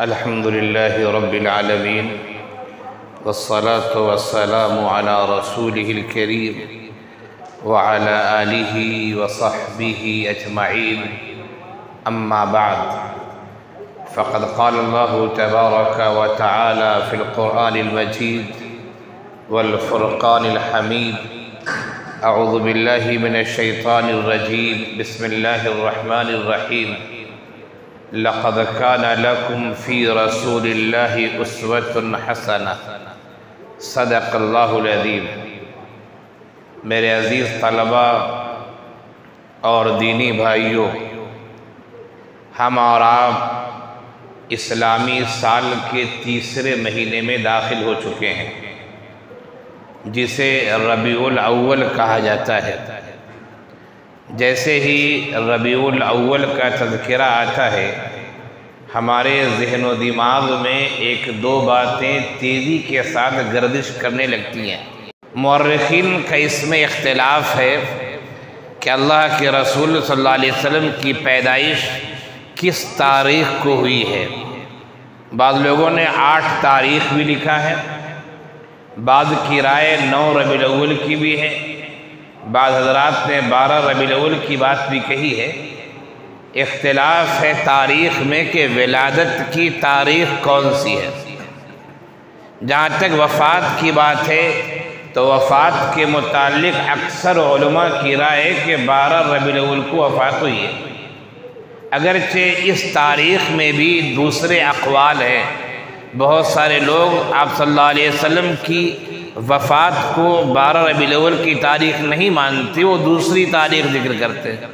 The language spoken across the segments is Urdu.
الحمد لله رب العالمين والصلاة والسلام على رسوله الكريم وعلى آله وصحبه أجمعين أما بعد فقد قال الله تبارك وتعالى في القرآن المجيد والفرقان الحميد أعوذ بالله من الشيطان الرجيم بسم الله الرحمن الرحيم لقد كان لكم في رسول الله أسوة حسنة صدق اللہ العظیم۔ میرے عزیز طلباء اور دینی بھائیوں، ہم اور آپ اسلامی سال کے تیسرے مہینے میں داخل ہو چکے ہیں، جسے ربیع الاول کہا جاتا ہے۔ جیسے ہی ربیع الاول کا تذکرہ آتا ہے، ہمارے ذہن و دماغ میں ایک دو باتیں تیزی کے ساتھ گردش کرنے لگتی ہیں۔ مورخین کا اس میں اختلاف ہے کہ اللہ کے رسول صلی اللہ علیہ وسلم کی پیدائش کس تاریخ کو ہوئی ہے۔ بعض لوگوں نے 8 تاریخ بھی لکھا ہے، بعض کی رائے 9 ربیع الاول کی بھی ہے، بعض حضرات نے 12 ربیع الاول کی بات بھی کہی ہے۔ اختلاف ہے تاریخ میں کہ ولادت کی تاریخ کون سی ہے۔ جہاں تک وفات کی بات ہے تو وفات کے متعلق اکثر علماء کی رائے کہ 12 ربیع الاول کو وفات ہوئی ہے، اگرچہ اس تاریخ میں بھی دوسرے اقوال ہیں۔ بہت سارے لوگ آپ صلی اللہ علیہ وسلم کی وفات کو 12 ربیع الاول کی تاریخ نہیں مانتے، وہ دوسری تاریخ ذکر کرتے ہیں۔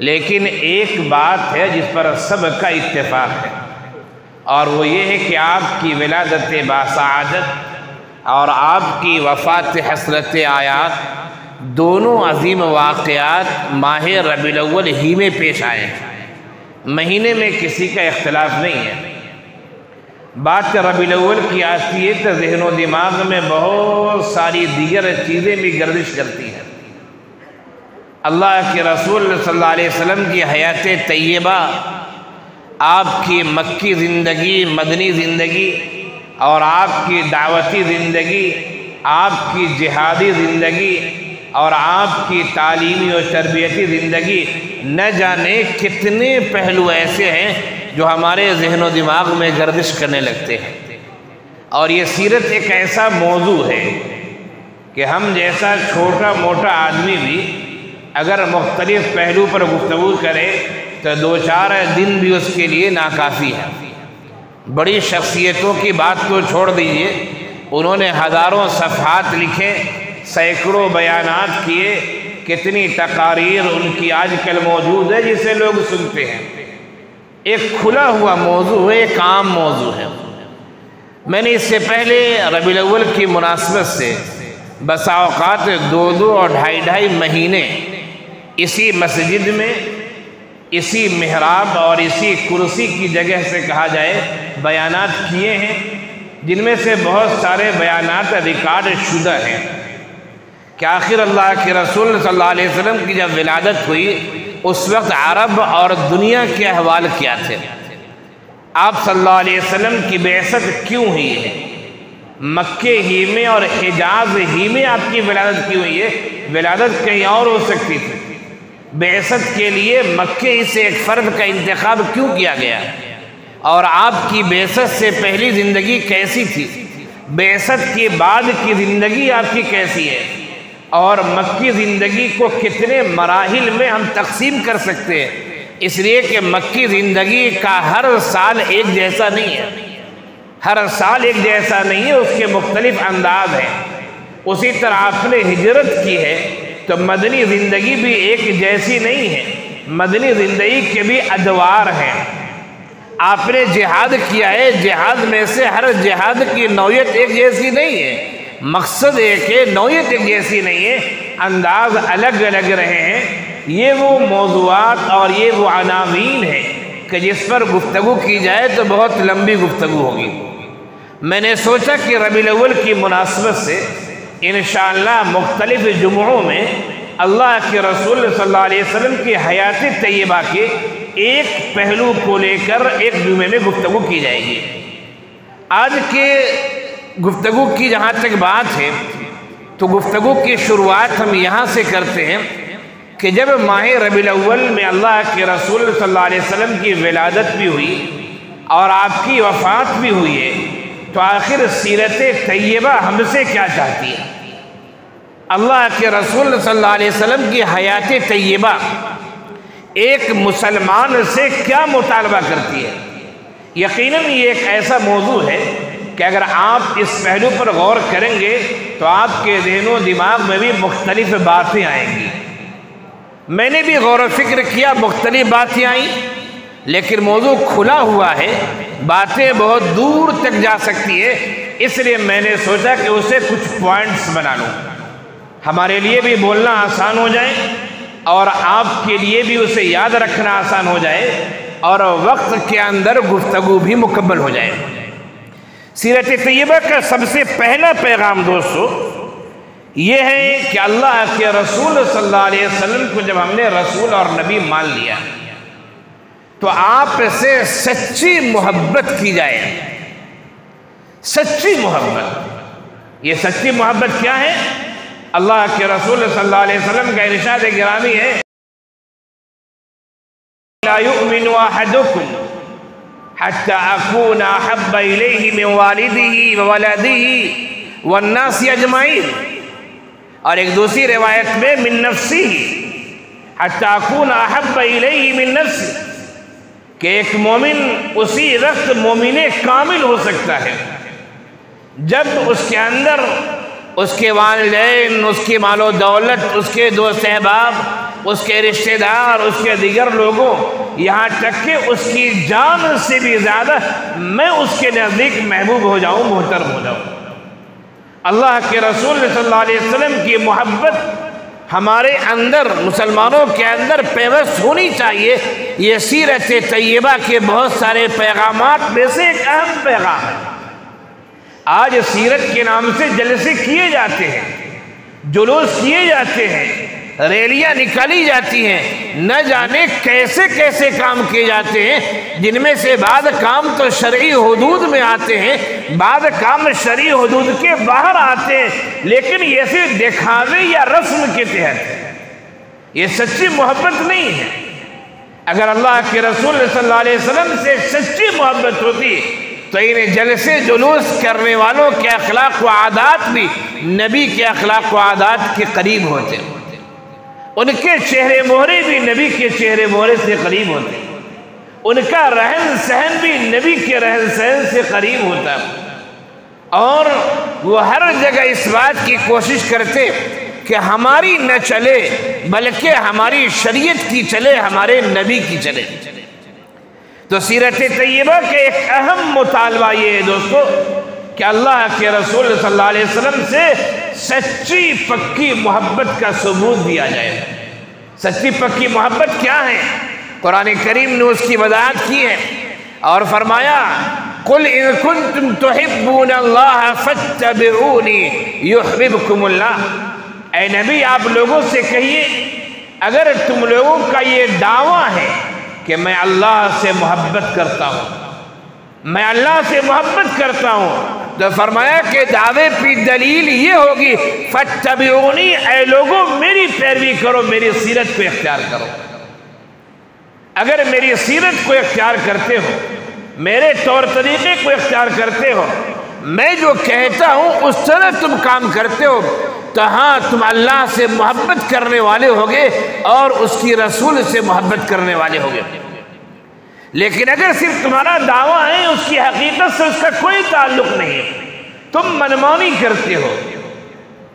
لیکن ایک بات ہے جس پر سب کا اتفاق ہے، اور وہ یہ ہے کہ آپ کی ولادت باسعادت اور آپ کی وفات حسرت آیات دونوں عظیم واقعات ماہ ربیع الاول ہی میں پیش آئے ہیں۔ مہینے میں کسی کا اختلاف نہیں ہے۔ بات ربیع الاول کی آتی ہے تو ذہن و دماغ میں بہت ساری دیگر چیزیں بھی گردش کرتی ہیں۔ اللہ کے رسول صلی اللہ علیہ وسلم کی حیات طیبہ، آپ کی مکی زندگی، مدنی زندگی، اور آپ کی دعوتی زندگی، آپ کی جہادی زندگی، اور آپ کی تعلیمی و تربیتی زندگی، نہ جانے کتنے پہلو ایسے ہیں جو ہمارے ذہن و دماغ میں گردش کرنے لگتے ہیں۔ اور یہ سیرت ایک ایسا موضوع ہے کہ ہم جیسا چھوٹا موٹا آدمی بھی اگر مختلف پہلو پر گفتگو کرے تو 2-4 دن بھی اس کے لیے ناکافی ہے۔ بڑی شخصیتوں کی بات کو چھوڑ دیجئے، انہوں نے ہزاروں صفحات لکھے، سینکڑوں بیانات کیے، کتنی تقاریر ان کی آج کل موجود ہے جسے لوگ سنتے ہیں۔ ایک کھلا ہوا موضوع ہے، ایک عام موضوع ہے۔ میں نے اس سے پہلے ربیع الاول کی مناسبت سے بسا اوقات 2 اور 2.5 مہینے اسی مسجد میں، اسی محراب اور اسی کرسی کی جگہ سے کہا جائے بیانات کیے ہیں، جن میں سے بہت سارے بیانات ریکارڈ شدہ ہیں کہ آخر اللہ کے رسول صلی اللہ علیہ وسلم کی جب ولادت ہوئی اس وقت عرب اور دنیا کے احوال کیا تھے، آپ صلی اللہ علیہ وسلم کی بعثت کیوں ہوئی ہے، مکے ہی میں اور حجاز ہی میں آپ کی ولادت کیوں ہوئی ہے، ولادت کہیں اور ہو سکتی تھی۔ بعثت کے لیے مکے ہی سے ایک فرد کا انتخاب کیوں کیا گیا، اور آپ کی بعثت سے پہلی زندگی کیسی تھی، بعثت کے بعد کی زندگی آپ کی کیسی ہے، اور مکی زندگی کو کتنے مراحل میں ہم تقسیم کر سکتے ہیں، اس لیے کہ مکی زندگی کا ہر سال ایک جیسا نہیں ہے، ہر سال ایک جیسا نہیں ہے، اس کے مختلف انداز ہیں۔ اسی طرح آپ نے ہجرت کی ہے تو مدنی زندگی بھی ایک جیسی نہیں ہے، مدنی زندگی کے بھی ادوار ہیں۔ آپ نے جہاد کیا ہے، جہاد میں سے ہر جہاد کی نوعیت ایک جیسی نہیں ہے، مقصد ایک ہے، نوعیت ایک جیسی نہیں ہے، انداز الگ الگ رہے ہیں۔ یہ وہ موضوعات اور یہ وہ عناوین ہیں کہ جس پر گفتگو کی جائے تو بہت لمبی گفتگو ہوگی۔ میں نے سوچا کہ ربیع الاول کی مناسبت سے انشاءاللہ مختلف جمعوں میں اللہ کے رسول صلی اللہ علیہ وسلم کی حیات طیبہ کے ایک پہلو کو لے کر ایک جمعے میں گفتگو کی جائے گی۔ آج کے گفتگو کی جہاں تک بات ہے تو گفتگو کی شروعات ہم یہاں سے کرتے ہیں کہ جب ماہ ربیع الاول میں اللہ کے رسول صلی اللہ علیہ وسلم کی ولادت بھی ہوئی اور آپ کی وفات بھی ہوئی ہے، تو آخر سیرت طیبہ ہم سے کیا چاہتی ہے؟ اللہ کے رسول صلی اللہ علیہ وسلم کی حیات طیبہ ایک مسلمان سے کیا مطالبہ کرتی ہے؟ یقیناً یہ ایک ایسا موضوع ہے کہ اگر آپ اس پہلو پر غور کریں گے تو آپ کے ذہن و دماغ میں بھی مختلف باتیں آئیں گی۔ میں نے بھی غور و فکر کیا، مختلف باتیں آئیں، لیکن موضوع کھلا ہوا ہے، باتیں بہت دور تک جا سکتی ہے، اس لیے میں نے سوچا کہ اسے کچھ پوائنٹس بنا لوں، ہمارے لیے بھی بولنا آسان ہو جائے اور آپ کے لیے بھی اسے یاد رکھنا آسان ہو جائے اور وقت کے اندر گفتگو بھی مکمل ہو جائے۔ سیرت طیبہ کا سب سے پہلا پیغام دوستو یہ ہے کہ اللہ کے رسول صلی اللہ علیہ وسلم کو جب ہم نے رسول اور نبی مان لیا تو آپ سے سچی محبت کی جائے۔ سچی محبت، یہ سچی محبت کیا ہے؟ اللہ کے رسول صلی اللہ علیہ وسلم کا ارشاد گرامی ہے، لا يؤمن احدكم حتى اكون احب اليه من والده وولده والناس اجمعين، اور ایک دوسری روایت میں من نفسه حتى اكون احب اليه من نفسه، کہ ایک مومن اسی وقت مومن کامل ہو سکتا ہے جب اس کے اندر اس کے والدین، اس کی مال و دولت، اس کے دوست احباب، اس کے رشتہ دار، اس کے دیگر لوگوں، یہاں تک کہ اس کی جان سے بھی زیادہ میں اس کے نزدیک محبوب ہو جاؤں، محترم ہو جاؤں۔ اللہ کے رسول صلی اللہ علیہ وسلم کی محبت ہمارے اندر، مسلمانوں کے اندر پیوست ہونی چاہیے۔ یہ سیرت طیبہ کے بہت سارے پیغامات میں سے ایک اہم پیغام ہے۔ آج سیرت کے نام سے جلسے کیے جاتے ہیں، جلوس کیے جاتے ہیں، ریلیاں نکالی جاتی ہیں، نہ جانے کیسے کیسے کام کیے جاتے ہیں، جن میں سے بعض کام تو شرعی حدود میں آتے ہیں، بعض کام شرعی حدود کے باہر آتے ہیں، لیکن یہ صرف دکھاوے یا رسم کے تحت، یہ سچی محبت نہیں ہے۔ اگر اللہ کے رسول صلی اللہ علیہ وسلم سے سچی محبت ہوتی تو انہیں جلسے جلوس کرنے والوں کے اخلاق و عادات بھی نبی کے اخلاق و عادات کے قریب ہوتے، ان کے چہرے مہرے بھی نبی کے چہرے مہرے سے قریب ہوتے، ان کا رہن سہن بھی نبی کے رہن سہن سے قریب ہوتا، اور وہ ہر جگہ اس بات کی کوشش کرتے کہ ہماری نہ چلے بلکہ ہماری شریعت کی چلے، ہمارے نبی کی چلے۔ تو سیرت طیبہ کا ایک اہم مطالبہ یہ ہے دوستو کہ اللہ کے رسول صلی اللہ علیہ وسلم سے سچی پکی محبت کا ثبوت دیا جائے۔ سچی پکی محبت کیا ہے؟ قرآن کریم نے اس کی وضاحت کی ہے اور فرمایا قُلْ إِن كُنْتُمْ تُحِبُّونَ اللَّهَ فَاتَّبِعُونِي يُحْبِبْكُمُ اللَّهُ، اے نبی آپ لوگوں سے کہیے اگر تم لوگوں کا یہ دعویٰ ہے کہ میں اللہ سے محبت کرتا ہوں، میں اللہ سے محبت کرتا ہوں، تو فرمایا کہ دعوے کی دلیل یہ ہوگی فَاتَّبِعُونِي، اے لوگوں میری پیروی کرو، میری سیرت کو اختیار کرو۔ اگر میری سیرت کو اختیار کرتے ہو، میرے طور طریقے کو اختیار کرتے ہو، میں جو کہتا ہوں اس طرح تم کام کرتے ہو، تو ہاں تم اللہ سے محبت کرنے والے ہوگے اور اس کی رسول سے محبت کرنے والے ہوگے۔ لیکن اگر صرف تمہارا دعویٰ ہے، اس کی حقیقت سے اس کا کوئی تعلق نہیں ہے، تم منمانی کرتے ہو،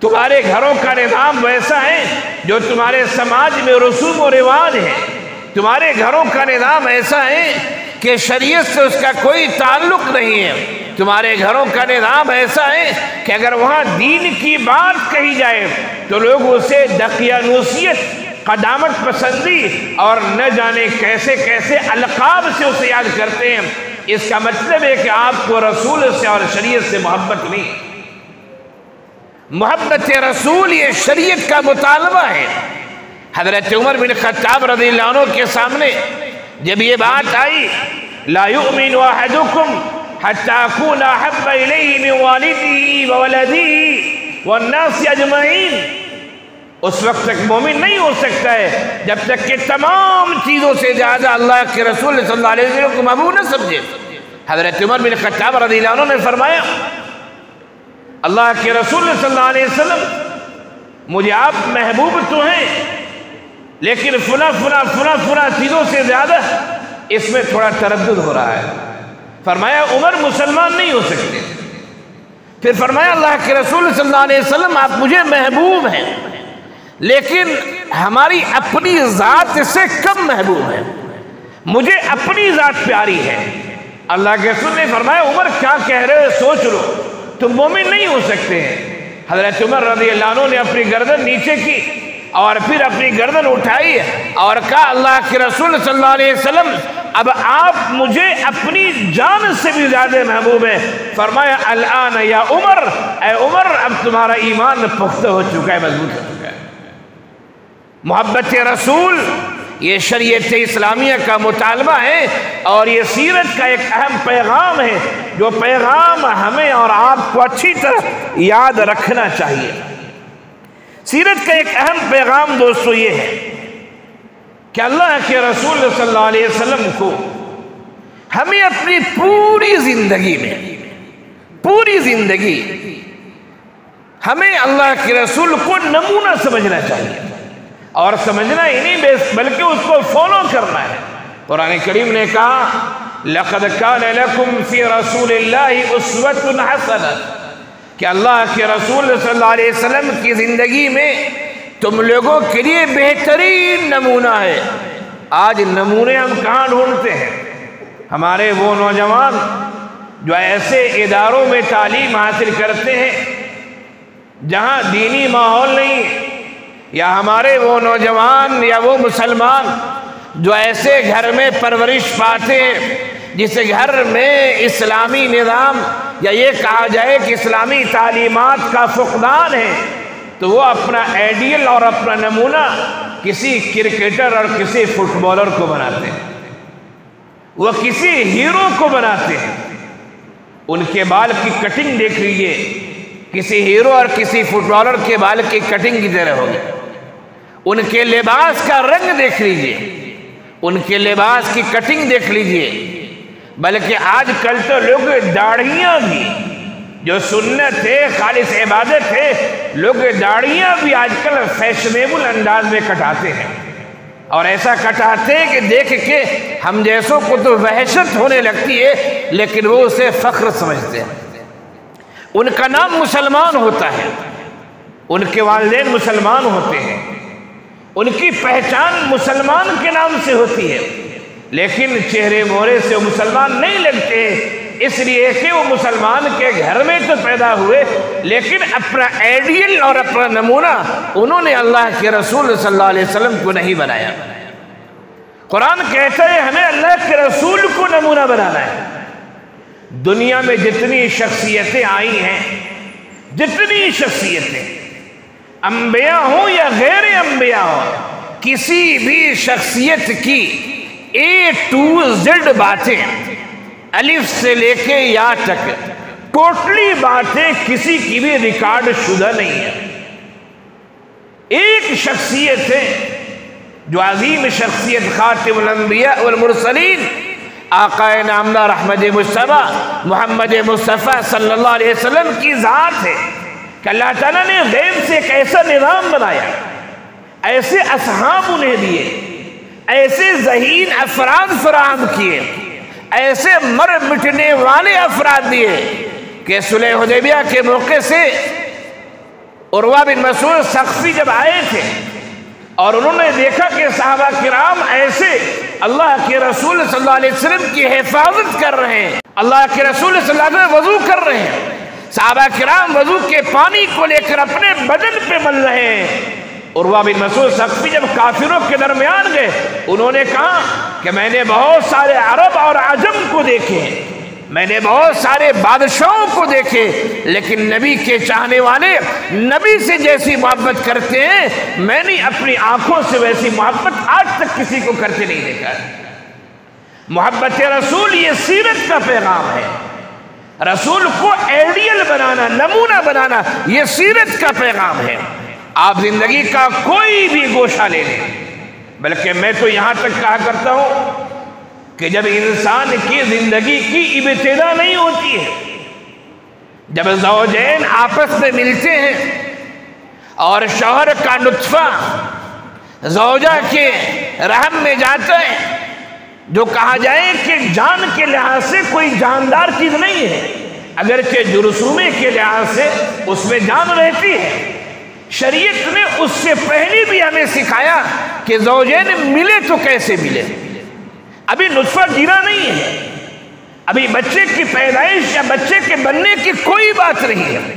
تمہارے گھروں کا نظام ویسا ہے جو تمہارے سماج میں رسوم و رواج ہے، تمہارے گھروں کا نظام ایسا ہے کہ شریعت سے اس کا کوئی تعلق نہیں ہے، تمہارے گھروں کا نظام ایسا ہے کہ اگر وہاں دین کی بات کہی جائے تو لوگ اسے دقیانوسیت، قدامت پسندی اور نہ جانے کیسے کیسے القاب سے اسے یاد کرتے ہیں۔ اس کا مطلب ہے کہ آپ کو رسول سے اور شریعت سے محبت نہیں۔ محبت رسول یہ شریعت کا مطالبہ ہے۔ حضرت عمر بن خطاب رضی اللہ عنہ کے سامنے جب یہ بات آئی لا یؤمن احدکم حتی اکون احب الیہ من والدہ وولدہ والناس اجمعین، اس وقت تک مومن نہیں ہو سکتا ہے جب تک کہ تمام چیزوں سے زیادہ اللہ کے رسول صلی اللہ علیہ وسلم کو محبوب نہ سمجھے۔ حضرت عمر بن خطاب رضی اللہ عنہ نے فرمایا اللہ کے رسول صلی اللہ علیہ وسلم مجھے آپ محبوب تو ہیں لیکن فلاں چیزوں سے زیادہ اس میں تھوڑا تردد ہو رہا ہے۔ فرمایا عمر مسلمان نہیں ہو سکتے۔ پھر فرمایا اللہ کے رسول صلی اللہ علیہ وسلم آپ مجھے محبوب ہیں لیکن ہماری اپنی ذات سے کم محبوب ہے، مجھے اپنی ذات پیاری ہے۔ اللہ کے رسول نے فرمایا عمر کیا کہہ رہے ہو، سوچ لو، تم مومن نہیں ہو سکتے ہیں۔ حضرت عمر رضی اللہ عنہ نے اپنی گردن نیچے کی اور پھر اپنی گردن اٹھائی اور کہا اللہ کے رسول صلی اللہ علیہ وسلم اب آپ مجھے اپنی جان سے بھی زیادہ محبوب ہیں۔ فرمایا الآن یا عمر، اے عمر اب تمہارا ایمان پختہ ہو چکا ہے، مضبوط ہو چکا ہے۔ محبت رسول یہ شریعت اسلامیہ کا مطالبہ ہے اور یہ سیرت کا ایک اہم پیغام ہے جو پیغام ہمیں اور آپ کو اچھی طرح یاد رکھنا چاہیے۔ سیرت کا ایک اہم پیغام دوستو یہ ہے کہ اللہ کے رسول صلی اللہ علیہ وسلم کو ہمیں اپنی پوری زندگی ہمیں اللہ کے رسول کو نمونہ سمجھنا چاہیے، اور سمجھنا ہی نہیں بلکہ اس کو فالو کرنا ہے۔ قرآن کریم نے کہا لَقَدْ كَانَ لَكُمْ فِي رَسُولِ اللَّهِ أُسْوَةٌ حَسَنَةٌ کہ اللہ کے رسول صلی اللہ علیہ وسلم کی زندگی میں تم لوگوں کے لیے بہترین نمونہ ہے۔ آج نمونے ہم کہاں ڈھونڈتے ہیں؟ ہمارے وہ نوجوان جو ایسے اداروں میں تعلیم حاصل کرتے ہیں جہاں دینی ماحول نہیں ہے، یا ہمارے وہ نوجوان یا وہ مسلمان جو ایسے گھر میں پرورش پاتے ہیں جس گھر میں اسلامی نظام یا یہ کہا جائے کہ اسلامی تعلیمات کا فقدان ہے، تو وہ اپنا آئیڈیل اور اپنا نمونہ کسی کرکٹر اور کسی فٹ بالر کو بناتے ہیں، وہ کسی ہیرو کو بناتے ہیں۔ ان کے بال کی کٹنگ دیکھ لیجئے، کسی ہیرو اور کسی فٹ بالر کے بال کی کٹنگ کی طرح ہوگی۔ ان کے لباس کا رنگ دیکھ لیجئے، ان کے لباس کی کٹنگ دیکھ لیجئے، بلکہ آج کل تو لوگ داڑھیاں بھی جو سنت ہے، خالص عبادت ہے، لوگ داڑھیاں بھی آج کل فیشنیبل انداز میں کٹاتے ہیں، اور ایسا کٹاتے ہیں کہ دیکھ کے ہم جیسوں کو تو وحشت ہونے لگتی ہے، لیکن وہ اسے فخر سمجھتے ہیں۔ ان کا نام مسلمان ہوتا ہے، ان کے والدین مسلمان ہوتے ہیں، ان کی پہچان مسلمان کے نام سے ہوتی ہے، لیکن چہرے مورے سے وہ مسلمان نہیں لگتے، اس لیے کہ وہ مسلمان کے گھر میں تو پیدا ہوئے لیکن اپنا آئیڈیل اور اپنا نمونہ انہوں نے اللہ کے رسول صلی اللہ علیہ وسلم کو نہیں بنایا۔ قرآن کہتا ہے ہمیں اللہ کے رسول کو نمونہ بنانا ہے۔ دنیا میں جتنی شخصیتیں آئی ہیں، جتنی شخصیتیں انبیاء ہوں یا غیر انبیاء ہوں، کسی بھی شخصیت کی A to Z باتیں، الف سے لے کے یا تک ٹوٹلی باتیں کسی کی بھی ریکارڈ شدہ نہیں ہے۔ ایک شخصیت ہے جو عظیم شخصیت خاتم الانبیاء والمرسلین آقا نامدار احمد مصطفیٰ محمد مصطفیٰ صلی اللہ علیہ وسلم کی ذات ہے کہ اللہ تعالیٰ نے غیب سے ایک ایسا نظام بنایا، ایسے اصحاب انہیں دیے، ایسے ذہین افراد فراہم کیے، ایسے مر مٹنے والے افراد دیے کہ صلح حدیبیہ کے موقع سے عروہ بن مسعود ثقفی جب آئے تھے اور انہوں نے دیکھا کہ صحابہ کرام ایسے اللہ کے رسول صلی اللہ علیہ وسلم کی حفاظت کر رہے ہیں، اللہ کے رسول صلی اللہ علیہ وسلم وضو کر رہے ہیں، صحابہ کرام وضو کے پانی کو لے کر اپنے بدن پہ مل رہے ہیں۔ عروہ بن مسعود ثقفی جب کافروں کے درمیان گئے، انہوں نے کہا کہ میں نے بہت سارے عرب اور عجم کو دیکھے، میں نے بہت سارے بادشاہوں کو دیکھے، لیکن نبی کے چاہنے والے نبی سے جیسی محبت کرتے ہیں میں نے اپنی آنکھوں سے ویسی محبت آج تک کسی کو کرتے نہیں دیکھا ہے۔ محبت رسول یہ سیرت کا پیغام ہے، رسول کو آئیڈیل بنانا، نمونہ بنانا، یہ سیرت کا پیغام ہے۔ آپ زندگی کا کوئی بھی گوشہ لے لیں، بلکہ میں تو یہاں تک کہا کرتا ہوں کہ جب انسان کی زندگی کی ابتدا نہیں ہوتی ہے، جب زوجین آپس میں ملتے ہیں اور شوہر کا نطفہ زوجہ کے رحم میں جاتا ہے، جو کہا جائے کہ جان کے لحاظ سے کوئی جاندار چیز نہیں ہے، اگرچہ جرثومے کے لحاظ سے اس میں جان رہتی ہے، شریعت نے اس سے پہلے بھی ہمیں سکھایا کہ زوجین ملے تو کیسے ملے۔ ابھی نطفہ گرا نہیں ہے، ابھی بچے کی پیدائش یا بچے کے بننے کی کوئی بات نہیں ہے،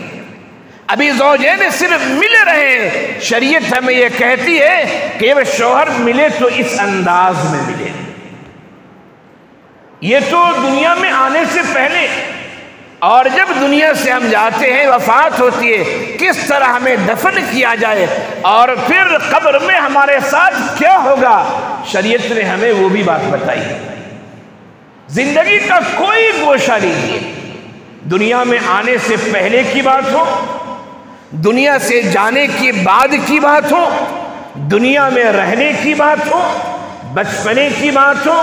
ابھی زوجین صرف مل رہے ہیں۔ شریعت ہمیں یہ کہتی ہے کہ وہ شوہر ملے تو اس انداز میں ملے۔ یہ تو دنیا میں آنے سے پہلے، اور جب دنیا سے ہم جاتے ہیں، وفات ہوتی ہے، کس طرح ہمیں دفن کیا جائے اور پھر قبر میں ہمارے ساتھ کیا ہوگا، شریعت نے ہمیں وہ بھی بات بتائی۔ زندگی کا کوئی گوشہ لیجیے، دنیا میں آنے سے پہلے کی بات ہو، دنیا سے جانے کے بعد کی بات ہو، دنیا میں رہنے کی بات ہو، بچپنے کی بات ہو،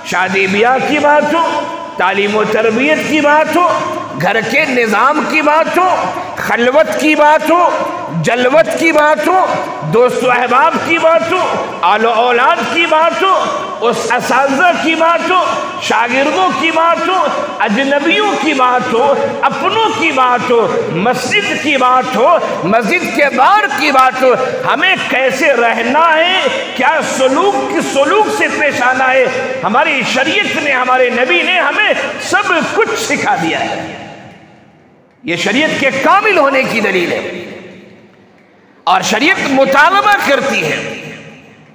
شادی بیاہ کی بات ہو، تعلیم و تربیت کی بات ہو، گھر کے نظام کی بات ہو، خلوت کی بات ہو، جلوت کی بات ہو، دوست و احباب کی بات ہو، آل و اولاد کی بات ہو، اس اساتذہ کی بات ہو، شاگردوں کی بات ہو، اجنبیوں کی بات ہو، اپنوں کی بات ہو، مسجد کی بات ہو، مسجد کے باہر کی بات ہو، ہمیں کیسے رہنا ہے، کیا سلوک سے پیش آنا ہے، ہماری شریعت نے، ہمارے نبی نے ہمیں سب کچھ سکھا دیا ہے۔ یہ شریعت کے کامل ہونے کی دلیل ہے، اور شریعت مطالبہ کرتی ہے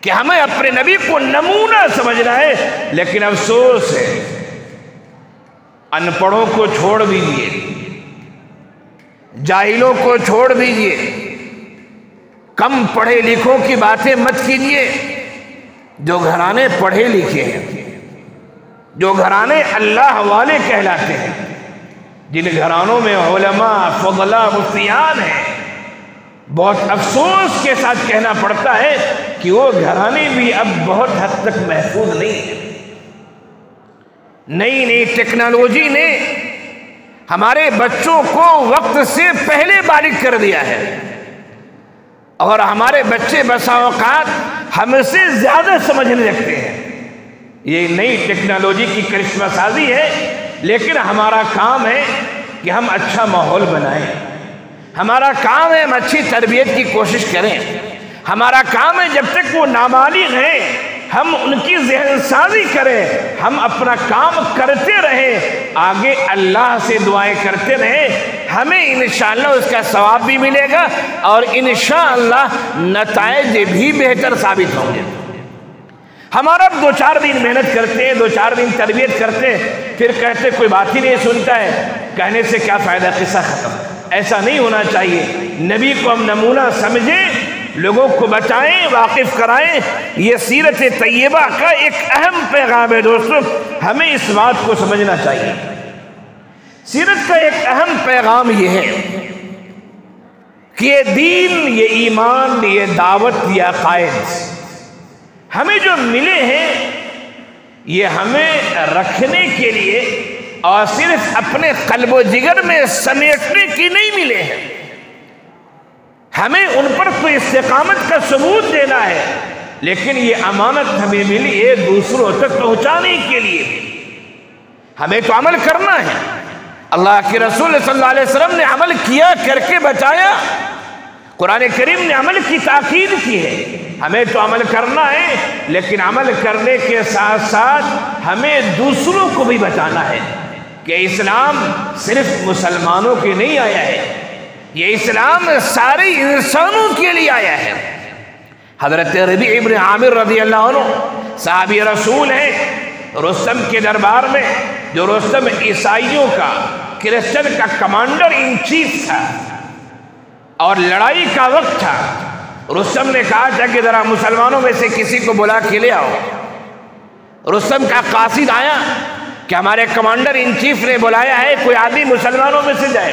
کہ ہمیں اپنے نبی کو نمونہ سمجھنا ہے، لیکن افسوس ہے ان پڑھوں کو چھوڑ دیجیے، جاہلوں کو چھوڑ دیجیے، کم پڑھے لکھوں کی باتیں مت کیجیے۔ جو گھرانے پڑھے لکھے ہیں، جو گھرانے اللہ والے کہلاتے ہیں، جن گھرانوں میں علماء، فضلاء، مفتیان ہیں، بہت افسوس کے ساتھ کہنا پڑتا ہے کہ وہ گھرانے بھی اب بہت حد تک محفوظ نہیں ہیں۔ نئی ٹیکنالوجی نے ہمارے بچوں کو وقت سے پہلے بالغ کر دیا ہے، اور ہمارے بچے بسا اوقات ہم سے زیادہ سمجھنے لگتے ہیں۔ یہ نئی ٹیکنالوجی کی کرشمہ سازی ہے، لیکن ہمارا کام ہے کہ ہم اچھا ماحول بنائیں، ہمارا کام ہے ہم اچھی تربیت کی کوشش کریں، ہمارا کام ہے جب تک وہ نابالغ ہیں ہم ان کی ذہن سازی کریں، ہم اپنا کام کرتے رہیں، آگے اللہ سے دعائیں کرتے رہیں، ہمیں انشاءاللہ اس کا ثواب بھی ملے گا اور انشاءاللہ نتائج بھی بہتر ثابت ہوں گے۔ ہمارا 2-4 دن محنت کرتے ہیں، 2-4 دن تربیت کرتے ہیں، پھر کہتے کوئی بات ہی نہیں سنتا ہے، کہنے سے کیا فائدہ، قصہ ختم۔ ایسا نہیں ہونا چاہیے۔ نبی کو ہم نمونہ سمجھیں، لوگوں کو بتائیں، واقف کرائیں۔ یہ سیرت طیبہ کا ایک اہم پیغام ہے دوستو، ہمیں اس بات کو سمجھنا چاہیے۔ سیرت کا ایک اہم پیغام یہ ہے کہ یہ دین، یہ ایمان، یہ دعوت، یہ عقائد ہمیں جو ملے ہیں، یہ ہمیں رکھنے کے لیے اور صرف اپنے قلب و جگر میں سمیٹنے کی نہیں ملے ہیں، ہمیں ان پر تو استقامت کا ثبوت دینا ہے، لیکن یہ امانت ہمیں ملی ہے دوسروں تک پہنچانے کے لیے، ہمیں تو عمل کرنا ہے۔ اللہ کے رسول صلی اللہ علیہ وسلم نے عمل کیا، کر کے بتایا، قرآن کریم نے عمل کی تاکید کی ہے، ہمیں تو عمل کرنا ہے، لیکن عمل کرنے کے ساتھ ساتھ ہمیں دوسروں کو بھی بتانا ہے کہ اسلام صرف مسلمانوں کے نہیں آیا ہے، یہ اسلام سارے انسانوں کے لیے آیا ہے۔ حضرت ربیع ابن عامر رضی اللہ عنہ صحابی رسول ہیں، رستم کے دربار میں، جو رستم عیسائیوں کا، کرسچن کا کمانڈر ان چیف تھا، اور لڑائی کا وقت تھا، رستم نے کہا تھا کہ ذرا مسلمانوں میں سے کسی کو بلا کے لے آؤ۔ رستم کا قاصد آیا کہ ہمارے کمانڈر ان چیف نے بلایا ہے، کوئی آدمی مسلمانوں میں سے جائے۔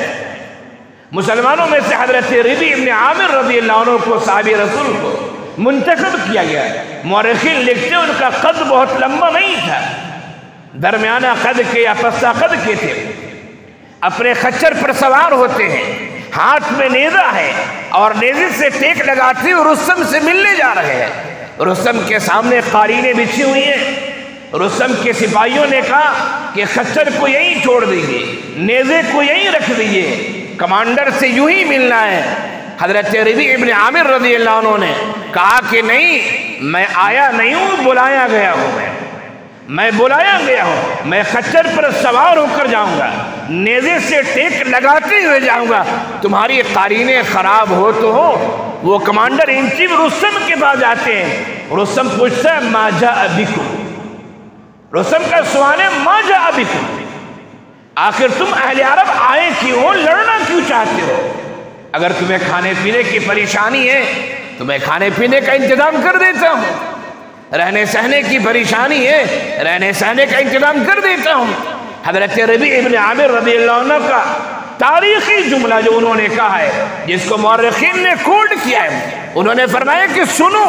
مسلمانوں میں سے حضرت ربیع ابن عامر رضی اللہ عنہ کو صحابی رسول کو منتخب کیا گیا۔ مورخین لکھتے ہیں ان کا قد بہت لمبا نہیں تھا، درمیانہ قد کے یا پستہ قد کے تھے، اپنے خچر پر سوار ہوتے ہیں، ہاتھ میں نیزہ ہے اور نیزے سے ٹیک لگاتے ہوئے رستم سے ملنے جا رہے ہیں۔ رستم کے سامنے قارینیں بچھی ہوئی ہیں۔ رستم کے سپاہیوں نے کہا کہ خچر کو یہیں چھوڑ دیجیے، نیزے کو یہیں رکھ دیجیے، کمانڈر سے یوں ہی ملنا ہے۔ حضرت ربیع ابن عامر رضی اللہ عنہ نے کہا کہ نہیں، میں آیا نہیں ہوں، بلایا گیا ہوں، میں بلایا گیا ہوں، میں خچر پر سوار ہو کر جاؤں گا، نیزے سے ٹیک لگاتے ہوئے جاؤں گا، تمہاری قارینیں خراب ہو تو ہو۔ وہ کمانڈر ان چیف رستم کے پاس جاتے ہیں، رستم پوچھتا ہے ما جاء بکم، رستم کا سوال ہے ما جاء بکم، آخر تم اہل عرب آئے کیوں، لڑنا کیوں چاہتے ہو؟ اگر تمہیں کھانے پینے کی پریشانی ہے تو میں کھانے پینے کا انتظام کر دیتا ہوں، رہنے سہنے کی پریشانی ہے رہنے سہنے کا انتظام کر دیتا ہوں۔ حضرت ربیع ابن عامر رضی اللہ عنہ کا تاریخی جملہ جو انہوں نے کہا ہے، جس کو مورخین نے کوٹ کیا ہے، انہوں نے فرمایا کہ سنو،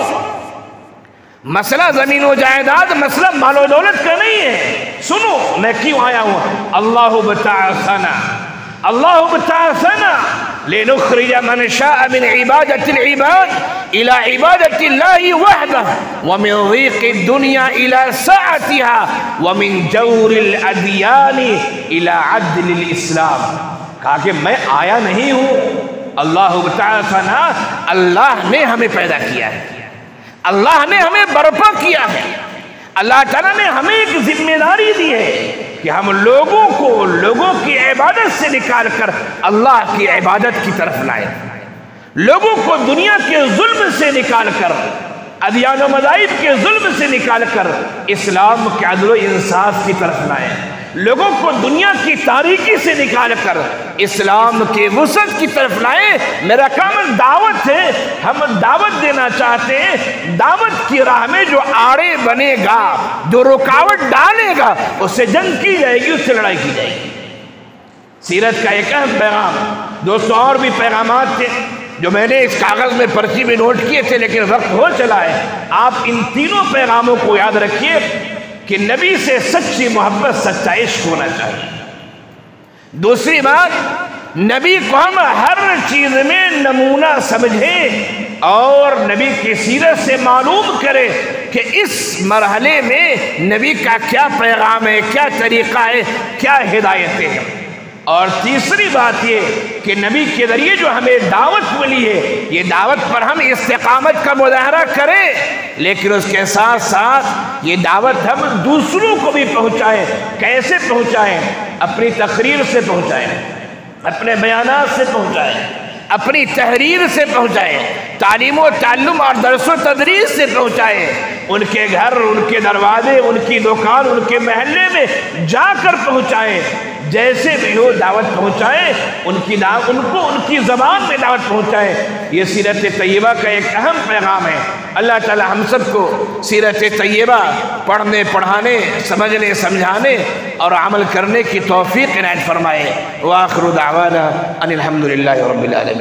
مسئلہ زمین و جائیداد مسئلہ مال و دولت کا نہیں ہے، سنو میں کیوں آیا ہوں۔ اللہ بتعثنا لنخرج من شاء من عبادة العباد إلى عبادة الله وحده ومن ضيق الدنيا إلى سعتها ومن جور الأديان إلى عدل الإسلام۔ کہا کہ میں آیا نہیں ہوں، اللہ بتعثنا، اللہ نے ہمیں پیدا کیا ہے، اللہ نے ہمیں برپا کیا ہے، اللہ تعالیٰ نے ہمیں ایک ذمہ داری دی ہے کہ ہم لوگوں کو لوگوں کی عبادت سے نکال کر اللہ کی عبادت کی طرف لائیں، لوگوں کو دنیا کے ظلم سے نکال کر، ادیان و مذاہب کے ظلم سے نکال کر اسلام کے عدل و انصاف کی طرف لائیں، لوگوں کو دنیا کی تاریکی سے نکال کر اسلام کے وسعت کی طرف لائیں۔ میرا کام دعوت ہے، ہم دعوت دینا چاہتے ہیں، دعوت کی راہ میں جو آڑے بنے گا، جو رکاوٹ ڈالے گا، اس سے جنگ کی جائے گی، اس سے لڑائی کی جائے گی۔ سیرت کا ایک اہم پیغام، دوستوں اور بھی پیغامات تھے جو میں نے اس کاغذ میں پرچی میں نوٹ کیے تھے، لیکن وقت ہو چلا ہے۔ آپ ان تینوں پیغاموں کو یاد رکھیے کہ نبی سے سچی محبت، سچا عشق ہونا چاہیے۔ دوسری بات، نبی کو ہم ہر چیز میں نمونہ سمجھیں اور نبی کی سیرت سے معلوم کریں کہ اس مرحلے میں نبی کا کیا پیغام ہے، کیا طریقہ ہے، کیا ہدایتیں ہیں۔ اور تیسری بات یہ کہ نبی کے ذریعے جو ہمیں دعوت ملی ہے، یہ دعوت پر ہم استقامت کا مظاہرہ کریں، لیکن اس کے ساتھ ساتھ یہ دعوت ہم دوسروں کو بھی پہنچائیں۔ کیسے پہنچائیں؟ اپنی تقریر سے پہنچائیں، اپنے بیانات سے پہنچائیں، اپنی تحریر سے پہنچائیں، تعلیم و تعلم اور درس و تدریس سے پہنچائیں، ان کے گھر، ان کے دروازے، ان کی دکان، ان کے محلے میں جا کر پہنچائیں، جیسے بھی ہو دعوت پہنچائیں، ان کو ان کی زبان میں دعوت پہنچائیں۔ یہ سیرت طیبہ کا ایک اہم پیغام ہے۔ اللہ تعالی ہم سب کو سیرت طیبہ پڑھنے، پڑھانے، سمجھنے، سمجھانے اور عمل کرنے کی توفیق عنایت فرمائے۔ وآخر دعوانا ان الحمدللہ رب العالمین۔